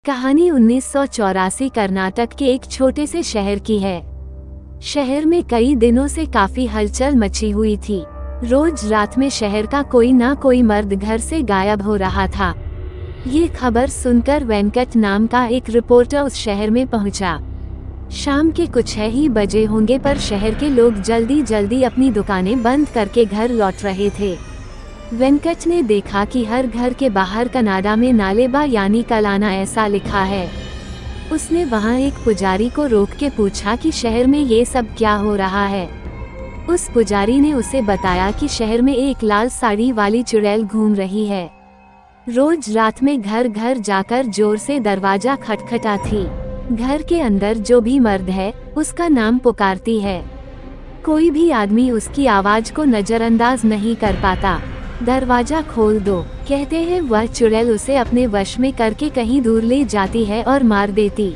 कहानी 1984 कर्नाटक के एक छोटे से शहर की है। शहर में कई दिनों से काफी हलचल मची हुई थी। रोज रात में शहर का कोई ना कोई मर्द घर से गायब हो रहा था। ये खबर सुनकर वेंकट नाम का एक रिपोर्टर उस शहर में पहुंचा। शाम के कुछ ही बजे होंगे, पर शहर के लोग जल्दी जल्दी अपनी दुकानें बंद करके घर लौट रहे थे। वेंकट ने देखा कि हर घर के बाहर कन्नड़ा में नालेबा यानी कलाना ऐसा लिखा है। उसने वहां एक पुजारी को रोक के पूछा कि शहर में ये सब क्या हो रहा है। उस पुजारी ने उसे बताया कि शहर में एक लाल साड़ी वाली चुड़ैल घूम रही है। रोज रात में घर घर जाकर जोर से दरवाजा खटखटाती। घर के अंदर जो भी मर्द है उसका नाम पुकारती है। कोई भी आदमी उसकी आवाज को नजरअंदाज नहीं कर पाता। दरवाजा खोल दो, कहते हैं वह चुड़ैल उसे अपने वश में करके कहीं दूर ले जाती है और मार देती।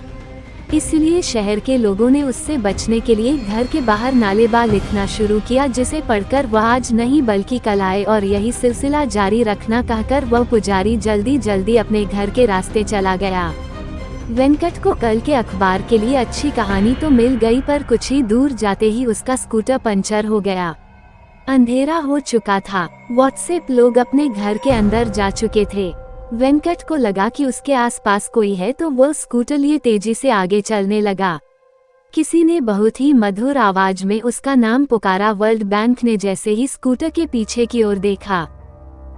इसलिए शहर के लोगों ने उससे बचने के लिए घर के बाहर नालेबा लिखना शुरू किया, जिसे पढ़कर वह आज नहीं बल्कि कल आए, और यही सिलसिला जारी रखना कहकर वह पुजारी जल्दी जल्दी अपने घर के रास्ते चला गया। वेंकट को कल के अखबार के लिए अच्छी कहानी तो मिल गई, पर कुछ ही दूर जाते ही उसका स्कूटर पंचर हो गया। अंधेरा हो चुका था। व्हाट्सएप लोग अपने घर के अंदर जा चुके थे। वेंकट को लगा कि उसके आसपास कोई है, तो वो स्कूटर लिए तेजी से आगे चलने लगा। किसी ने बहुत ही मधुर आवाज में उसका नाम पुकारा। वर्ल्ड बैंक ने जैसे ही स्कूटर के पीछे की ओर देखा,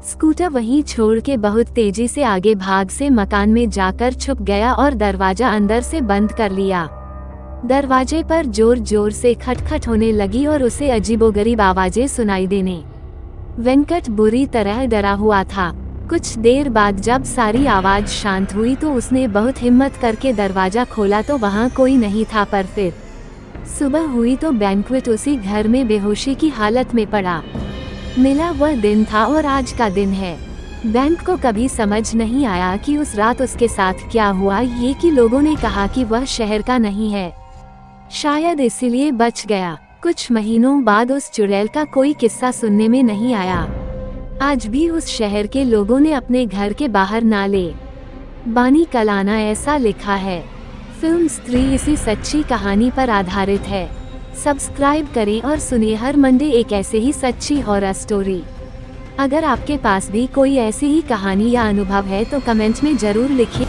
स्कूटर वहीं छोड़ के बहुत तेजी से आगे भाग से मकान में जाकर छुप गया और दरवाजा अंदर से बंद कर लिया। दरवाजे पर जोर जोर से खटखट होने लगी और उसे अजीबोगरीब आवाजें सुनाई देने। वेंकट बुरी तरह डरा हुआ था। कुछ देर बाद जब सारी आवाज शांत हुई तो उसने बहुत हिम्मत करके दरवाजा खोला तो वहां कोई नहीं था। पर फिर सुबह हुई तो बैंक्वेट उसी घर में बेहोशी की हालत में पड़ा मिला। वह दिन था और आज का दिन है। बैंक को कभी समझ नहीं आया कि उस रात उसके साथ क्या हुआ। ये कि लोगों ने कहा कि वह शहर का नहीं है, शायद इसीलिए बच गया। कुछ महीनों बाद उस चुड़ैल का कोई किस्सा सुनने में नहीं आया। आज भी उस शहर के लोगों ने अपने घर के बाहर नाले बानी कलाना ऐसा लिखा है। फिल्म स्त्री इसी सच्ची कहानी पर आधारित है। सब्सक्राइब करें और सुनिए हर मंडे एक ऐसे ही सच्ची हॉरर स्टोरी। अगर आपके पास भी कोई ऐसी ही कहानी या अनुभव है तो कमेंट में जरूर लिखिए।